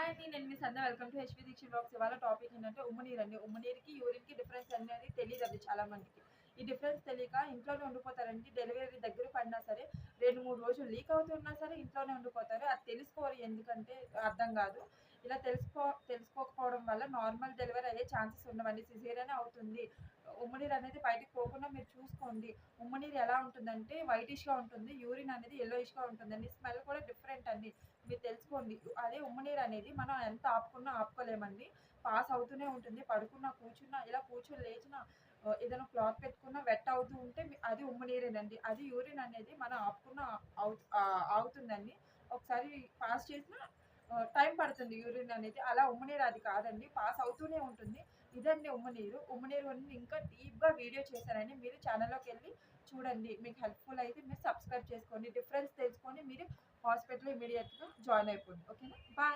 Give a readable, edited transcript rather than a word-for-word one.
Hi అండి, నేను మీ Sandhya. Welcome to HP Dikshit blogs. ఇవాళ టాపిక్ ఏంటంటే ఉమ్మనీరు అండి. ఉమ్మనీరుకి యూరిన్కి డిఫరెన్స్ అనేది తెలియదండి చాలా మందికి. ఈ డిఫరెన్స్ తెలియక ఇంట్లోనే ఉండిపోతారండి. డెలివరీ దగ్గర పడినా సరే 2-3 రోజులు లీక్ అవుతున్నా సరే ఇంట్లోనే ఉండిపోతారు. అది తెలుసుకోవాలి, ఎందుకంటే అర్థం కాదు. ఇలా తెలుసుకోకపోవడం వల్ల నార్మల్ డెలివరీ అయ్యే ఛాన్సెస్ ఉండవండి. సిజేరియనే అవుతుంది. ఉమ్మనీరు అనేది బయటకు పోకుండా మీరు చూసుకోండి. ఉమ్మనీరు ఎలా ఉంటుందంటే వైటిష్గా ఉంటుంది, యూరిన్ అనేది యెల్లోయిష్గా ఉంటుందండి. స్మెల్ కూడా డిఫరెంట్ అండి, మీరు తెలుసుకోండి. అదే ఉమ్మనీరు అనేది మనం ఎంత ఆపుకున్నా ఆపుకోలేమండి. పాస్ అవుతూనే ఉంటుంది. పడుకున్నా, కూర్చున్నా, ఇలా కూర్చొని లేచినా, ఏదైనా క్లాత్ పెట్టుకున్నా వెట్ అవుతూ ఉంటే అది ఉమ్మనీరేనండి. అది యూరిన్ అనేది మనం ఆపుకున్న ఆగుతుందండి. ఒకసారి పాస్ చేసినా టైం పడుతుంది యూరిన్ అనేది. అలా ఉమ్మనీరు అది కాదండి, పాస్ అవుతూనే ఉంటుంది. ఇదండి ఉమ్మనీరు. ఉమ్మనీరు అని ఇంకా డీప్గా వీడియో చేశానండి, మీరు ఛానల్లోకి వెళ్ళి చూడండి. మీకు హెల్ప్ఫుల్ అయితే మీరు సబ్స్క్రైబ్ చేసుకోండి. డిఫరెన్స్ తెలుసుకొని మీరు హాస్పిటల్ ఇమీడియట్గా జాయిన్ అయిపోండి. ఓకేనా? బాయ్.